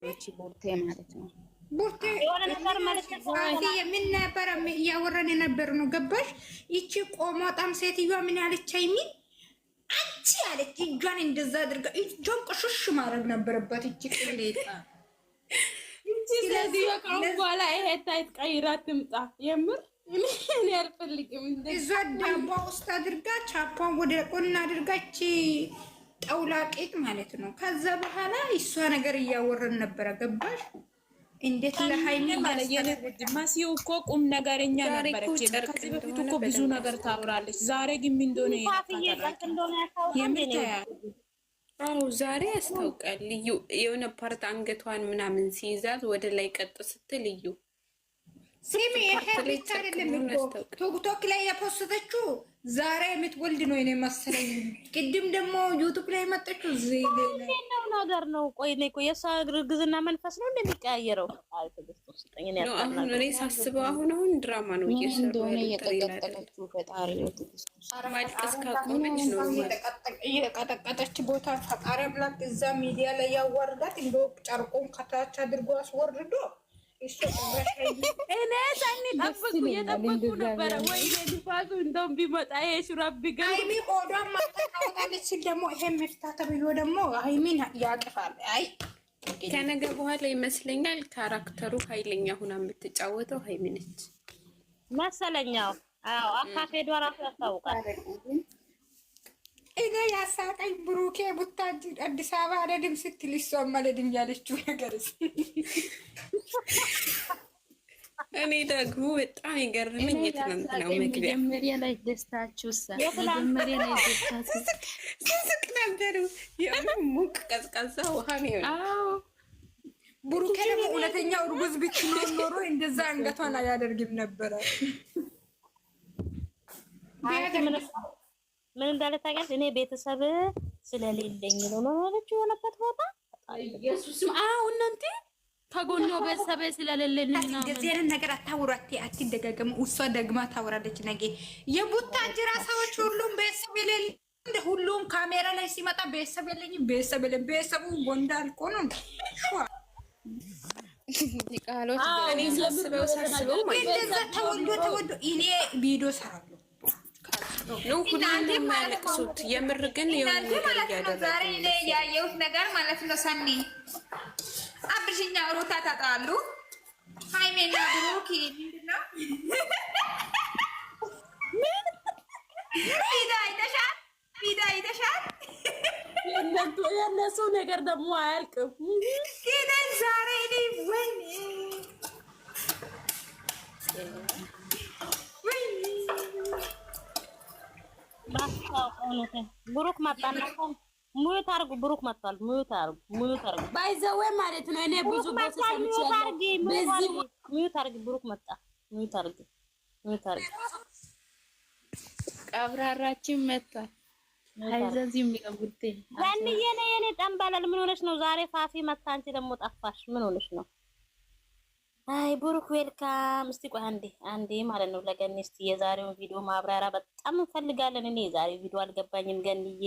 ቡርቴ ማለት ነው። ቡርቴ የሆነ ነገር ማለት ነው። ምን ነበር እያወራን የነበር ነው ገባሽ? ይቺ ቆሞጣም ሴትዮዋ ምን ያለች አይሚን አንቺ ያለች እጇን እንደዛ አድርጋ እጇን ቅሽሽ ማድረግ ነበረባት። ይቺ ቅሌጣ ስለዚህ ከአሁን በኋላ ይሄ ታይት ቀይራ ትምጣ። የምር እኔ አልፈልግም። እዛ ዳቦ ውስጥ አድርጋ ቻፓን ወደ ቆና አድርጋች ጠውላቂጥ ማለት ነው። ከዛ በኋላ እሷ ነገር እያወረን ነበረ ገባሽ? እንዴት ለሃይሚ ማለት የነብድ ማሲው እኮ ቁም ነገረኛ ነበረች። ከዚህ በፊት እኮ ብዙ ነገር ታወራለች። ዛሬ ግን ምን እንደሆነ አዎ ዛሬ ያስታውቃል። ልዩ የሆነ ፓርት አንገቷን ምናምን ሲይዛት ወደ ላይ ቀጥ ስትል ልዩ ሲሚ ይሄ ብቻ አይደለም እኮ ቲክቶክ ላይ የፖስተችው ዛሬ የምትወልድ ነው የኔ መሰለኝ። ቅድም ደግሞ ዩቲዩብ ላይ መጣችው ነው ነገር ነው። ቆይ ነው የሷ እርግዝና መንፈስ ነው እንደሚቀያየረው አሁን እኔ ሳስበው አሁን ድራማ ነው እየሰራው እየቀጠቀጠችው ፈጣሪ ማልቀስ ካቆመች ነው እየቀጠቀጠች ቦታ ፈጣሪ አምላክ እዛ ሚዲያ ላይ ያዋርዳት። እንደው ጨርቆን ከታች አድርጎ አስወርዶ እኔ ሳኒ ጠብቁ እየጠበቁ ነበረ። ወይ ዲፋቱ እንደውም ቢመጣ ይሄ ሹራብ ቢገባ ሃይሚ ሆዷን ማታወጣለች ሲል ደግሞ ይሄ መፍታ ተብሎ ደግሞ ሃይሚን ያቅፋል። አይ ከነገ በኋላ ይመስለኛል ካራክተሩ ኃይለኛ ሁና የምትጫወተው ሃይሚ ነች መሰለኛው። አዎ አካፌዷ ራሱ ያስታውቃል። እኔ ያሳቀኝ ብሩኬ ቡታጅ አዲስ አበባ አለድም ስትል እሷ አለድም ያለችው ነገር እኔ ደግሞ በጣም ይገርመኝ የትናንትናው መግቢያ መጀመሪያ ላይ ደስታችሁ መጀመሪያ ላይ ደስታችሁ ስቅ ነበሩ። ሙቅ ቀዝቃዛ ውሃ ነው። አዎ ብሩኬ ደግሞ እውነተኛ እርጉዝ ብትሆን ኖሮ እንደዛ አንገቷን አያደርግም ነበረ። ምን እንዳለ ታውቂያለሽ? እኔ ቤተሰብ ስለሌለኝ ነው ያለችው የሆነበት ቦታ ኢየሱስም። አዎ እናንተ ከጎኗ ቤተሰብ ስለሌለኝ ነው። እንደዚህ አይነት ነገር አታውራቴ፣ አትደጋገሙ። እሷ ደግማ ታወራለች። ነገ የቡታጅራ ሰዎች ሁሉም ቤተሰብ የሌለ ሁሉም ካሜራ ላይ ሲመጣ ቤተሰብ የለኝም ቤተሰብ የለም። ቤተሰቡ ጎንዳ አልቆ ነው ሹዋ ቃሎች እኔ ሳስበው እንደዛ ተወልዶ እኔ ቪዲዮ ሰራለሁ ነው ሁሉንም የሚያለቅሱት። የምር ግን የሆነ ነገር ያደረገ ዛሬ እኔ ያየሁት ነገር ማለት ነው። ሰኒ አብርሽኛ ሩታ ታጣሉ። ሃይሜና ብሩክ ምንድነው ፊዳ አይተሻል? የእነሱ ነገር ደግሞ አያልቅም። ግን ዛሬ እኔ ብሩክ መጣና ሙዩት አርጉ። ብሩክ መጣል። ሙዩት አርጉ ባይዘው ማለት ነው። እኔ ብዙ ቦታ ሰምቻለሁ። ሙዩት አርጉ። ብሩክ መጣ። ሙዩት አርጉ። ቀብራራችን መጣ። አይዘዚም ይገቡት ጋንዬ ነው የኔ ጠንባላል። ምን ሆነሽ ነው ዛሬ ፋፊ መጣ? አንቺ ደግሞ ጠፋሽ። ምን ሆነሽ ነው? አይ ብሩክ ዌልካም። እስቲ ቆይ አንዴ ማለት ነው ለገኒ እስቲ የዛሬውን ቪዲዮ ማብራሪያ በጣም እንፈልጋለን። እኔ የዛሬው ቪዲዮ አልገባኝም። ገኒዬ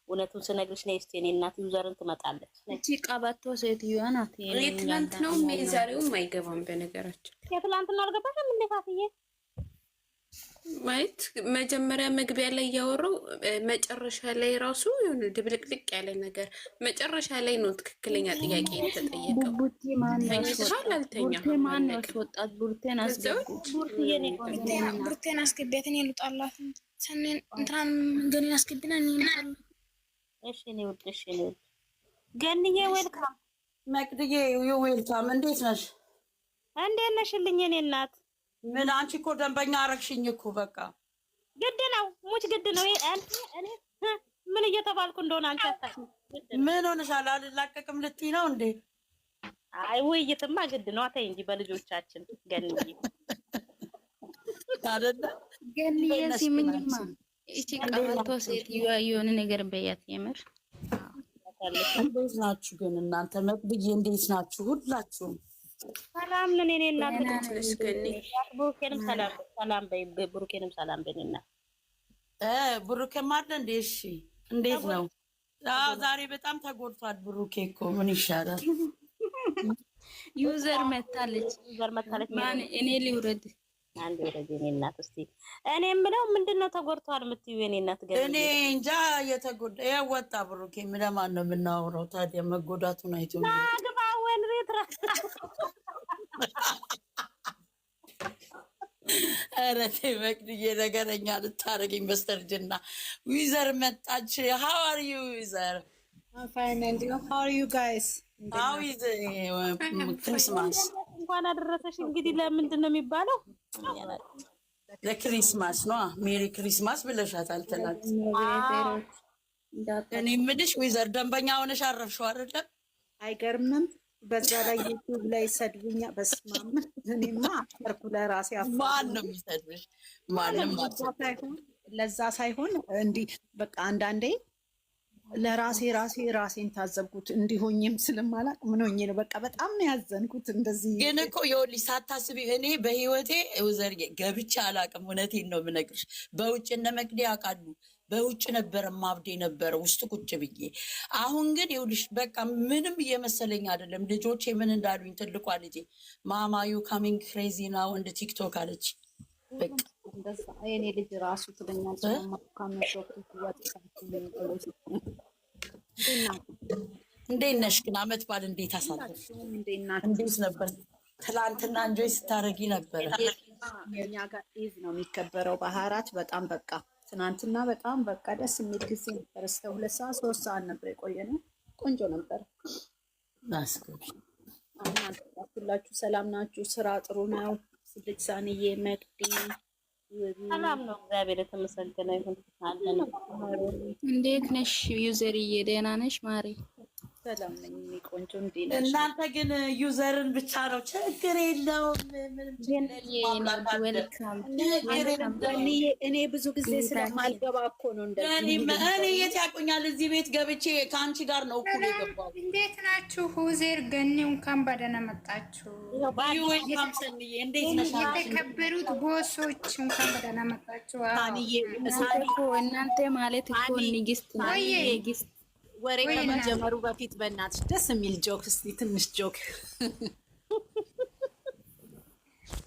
እውነቱን ስነግርሽ ነው። እስቲ እኔ እናት ዩዘርን ትመጣለች። እቺ ቀባቶ ሴትዮዋ ናት። የትናንት ነው የዛሬውም አይገባም። በነገራችን የትናንትና አልገባሽም እንዴ ፋፊዬ? ማለት መጀመሪያ መግቢያ ላይ ያወራው መጨረሻ ላይ ራሱ የሆነ ድብልቅልቅ ያለ ነገር መጨረሻ ላይ ነው ትክክለኛ ጥያቄ የተጠየቀው። ቡቲ ማን ነው አልተኛ ማን ነው ወጣት ቡርቴን አስገቡት። ቡርቴን አስገቢያት። እኔ ልውጣላት ሰኔን እንትራን ገኒን አስገቢና እኔ ልውጣላት። እሺ ነው ገኒዬ ዌልካም። መቅድዬ ዌልካም። እንዴት ነሽ? እንዴት ነሽልኝ የኔ እናት? ምን አንቺ እኮ ደንበኛ አረግሽኝ እኮ በቃ ግድ ነው ሙች ግድ ነው። እኔ ምን እየተባልኩ እንደሆነ አንቺ አታውቂም። ምን ሆነሻል? አልላቀቅም ልትይ ነው እንዴ? አይ ውይይትማ ግድ ነው። አታይ እንጂ በልጆቻችን ገንዬ አይደለ ገንዬ ሲምኝማ እቺ ቀበቶ ሴትዮዋ የሆነ ነገር በያት የምር። እንዴት ናችሁ ግን እናንተ? መቅድዬ እንዴት ናችሁ ሁላችሁም? ሰላም ነን። እኔ እናት ብሩኬንም ሰላም በይ። ብሩኬንም ሰላም በይና ብሩኬም አለ እንዴ? እሺ እንዴት ነው? አዎ ዛሬ በጣም ተጎድቷል ብሩኬ እኮ ምን ይሻላል? ዩዘር መታለች። ማን እኔ ሊውረድ አንድ ወረድ የኔ እናት። እስቲ እኔ የምለው ምንድነው ተጎድተዋል የምትይው የኔ እናት? እኔ እንጃ የተጎዳ ያወጣ ብሩክ ለማን ነው የምናወራው ታዲያ? መጎዳቱን አይቶ ግባ ወንሬት ኧረ ተይ መቅድዬ ነገረኛ ልታረገኝ በስተርጅና። ዊዘር መጣች። how are you ዊዘር? I'm fine, and you? How are you guys? how is Christmas? እንኳን አደረሰሽ። እንግዲህ ለምንድን ነው የሚባለው? ለክሪስማስ ነው። ሜሪ ክሪስማስ ብለሻታል ትናንት። እኔ የምልሽ ዊዘር ደንበኛ ሆነሽ አረፍሽው አይደለም? አይገርምም? በዛ ላይ ዩቲዩብ ላይ ሰድቡኛ። በስመ አብ እኔማ አፈርኩ ለራሴ። ማን ነው የሚሰድብሽ? ማንም ለዛ ሳይሆን እንዲህ በቃ አንዳንዴ ራሴን ታዘብኩት። እንዲሆኝም ስለማላቅ ምን ሆኜ ነው በቃ በጣም ነው ያዘንኩት። እንደዚህ ግን እኮ ይኸውልሽ ሳታስቢ እኔ በህይወቴ ዊዘር ገብቼ አላውቅም። እውነቴን ነው የምነግርሽ። በውጭ እነ መቅዲ ያውቃሉ። በውጭ ነበረ ማብዴ ነበረ ውስጥ ቁጭ ብዬ። አሁን ግን ይኸውልሽ በቃ ምንም እየመሰለኝ አይደለም። ልጆቼ ምን እንዳሉኝ ትልቋ ልጄ ማማዩ ካሚንግ ክሬዚ ናው እንደ ቲክቶክ አለች። በቃ የኔ ልጅ ራሱ ትለኛለች እንዴት ነሽ ግን? አመት ባል እንዴት አሳለፍሽ? እንዴት ነበር? ትላንትና እንጆይ ስታረጊ ነበረ። የኛ ጋር ኢዝ ነው የሚከበረው በ24 በጣም በቃ ትናንትና በጣም በቃ ደስ የሚል ጊዜ ነበር። እስከ 2 ሰዓት 3 ሰዓት ነበር የቆየነው። ቆንጆ ነበር። ሁላችሁ ሰላም ናችሁ? ስራ ጥሩ ነው? ልጅ ሳንዬ መቅዲ ሰላም ነው፣ እግዚአብሔር የተመሰገነ ይሁን። አለን። እንዴት ነሽ ዩዘርዬ? ደህና ነሽ ማሪ? ሰላም ነኝ ቆንጆ። እንዴት ነሽ? እናንተ ግን ዩዘርን ብቻ ነው ችግር የለውም። እኔ ብዙ ጊዜ ስለማልገባ እኮ ነው እንደዚህ። እኔ የት ያውቁኛል? እዚህ ቤት ገብቼ ከአንቺ ጋር ነው እኩል የገባው። እንዴት ናችሁ? ሁዜር ገኒ እንኳን በደህና መጣችሁ። የተከበሩት ቦሶች እንኳን በደህና መጣችሁ። እናንተ ማለት እኮ ንግስት ንግስት ወሬ ከመጀመሩ በፊት በእናትሽ ደስ የሚል ጆክ እስቲ ትንሽ ጆክ።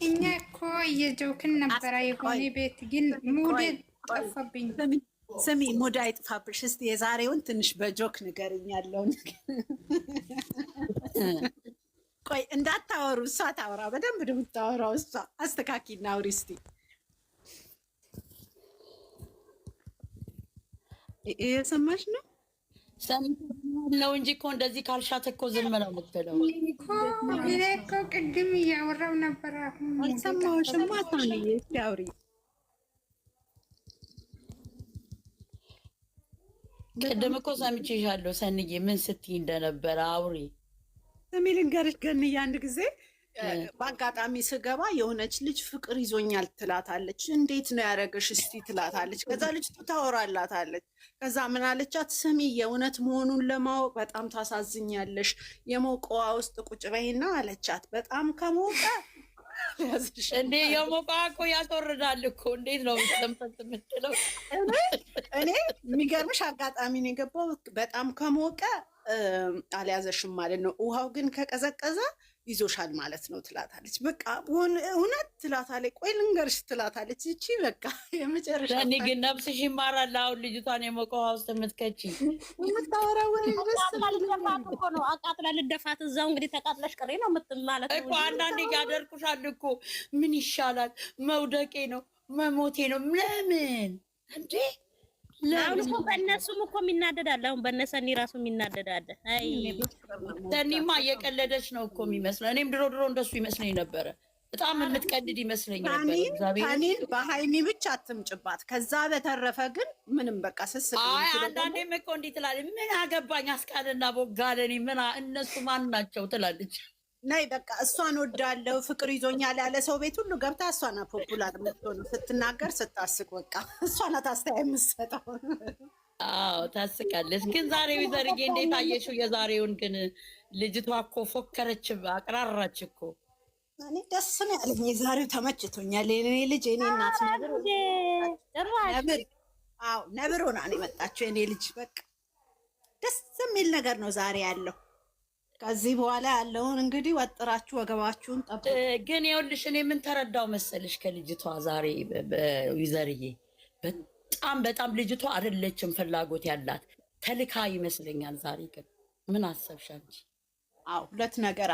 እኛ እኮ የጆክን ነበረ የሆነ ቤት ግን ሙድ ጠፋብኝ። ስሚ ሙድ አይጥፋብሽ። እስቲ የዛሬውን ትንሽ በጆክ ንገሪኝ ያለውን። ቆይ እንዳታወሩ፣ እሷ ታወራ። በደንብ ነው የምታወራው እሷ። አስተካኪና አውሪ እስቲ። እየሰማሽ ነው? ነው እንጂ እኮ እንደዚህ ካልሻት እኮ ዝም ነው የምትለው። እኔ እኮ ቅድም እያወራው ነበር። አሁን አልሰማሁሽም። ታንዬ እስኪ አውሪ። ቅድም እኮ ሰምቼሻለሁ ሰንዬ፣ ምን ስትይ እንደነበረ አውሪ። ስሚ ልንገርሽ ገንዬ፣ አንድ ጊዜ በአጋጣሚ ስገባ የሆነች ልጅ ፍቅር ይዞኛል ትላታለች። እንዴት ነው ያደረገሽ እስቲ ትላታለች። ከዛ ልጅ ታወራላታለች። ከዛ ምን አለቻት? ስሚ የእውነት መሆኑን ለማወቅ በጣም ታሳዝኛለሽ፣ የሞቀዋ ውስጥ ቁጭ በይና አለቻት። በጣም ከሞቀ እንዴ የሞቀ እኮ ያስወርዳል እኮ። እንዴት ነው ተምፈት የምትለው? እኔ የሚገርምሽ አጋጣሚ ነው የገባው። በጣም ከሞቀ አልያዘሽም ማለት ነው። ውሃው ግን ከቀዘቀዘ ይዞሻል ማለት ነው ትላታለች። በቃ እውነት ትላታለች። ቆይ ልንገርሽ ትላታለች። እቺ በቃ የመጨረሻ እኔ ግን ነፍስሽ ይማራል። አሁን ልጅቷን የሞቀ ውሃ ውስጥ የምትከቺ የምታወራ ወይ ልደፋት እኮ ነው። አቃጥላ ልደፋት እዛው እንግዲህ ተቃጥለሽ ቅሬ ነው ማለት ነው እኮ። አንዳንዴ ያደርኩሻል እኮ። ምን ይሻላል? መውደቄ ነው መሞቴ ነው? ለምን እንዴ? አሁን እኮ በእነሱም እኮ የሚናደዳለ። አሁን በእነሰኒ ራሱ የሚናደዳለ። አይ ሰኒማ እየቀለደች ነው እኮ የሚመስለው። እኔም ድሮ እንደሱ ይመስለኝ ነበረ። በጣም የምትቀልድ ይመስለኝ ነበር። ታኒን በሃይሚ ብቻ አትምጭባት። ከዛ በተረፈ ግን ምንም በቃ ስስቅ። አይ አንዳንዴም እኮ እንዲህ ትላለች። ምን አገባኝ አስካልና ቦጋለኒ ምን እነሱ ማን ናቸው ትላለች። ናይ በቃ እሷን ወዳለው ፍቅር ይዞኛል ያለ ሰው ቤት ሁሉ ገብታ እሷና ፖፑላር የምትሆነው ስትናገር ስታስቅ። በቃ እሷና ታስተያይ የምትሰጠው። አዎ ታስቃለች። ግን ዛሬ ዊዘርዬ እንዴት አየሽው? የዛሬውን ግን ልጅቷ እኮ ፎከረች፣ አቅራራች እኮ። እኔ ደስ ነው ያለኝ የዛሬው ተመችቶኛል። የኔ ልጅ የኔ እናት ነብር ሆና ነው የመጣችው የኔ ልጅ። በቃ ደስ የሚል ነገር ነው ዛሬ ያለው። ከዚህ በኋላ ያለውን እንግዲህ ወጥራችሁ ወገባችሁን ጠብቁ። ግን ይኸውልሽ እኔ ምን ተረዳው መሰልሽ ከልጅቷ ዛሬ ዩዘርዬ በጣም ልጅቷ አይደለችም ፍላጎት ያላት ተልካ ይመስለኛል። ዛሬ ግን ምን አሰብሽ አንቺ? ሁለት ነገር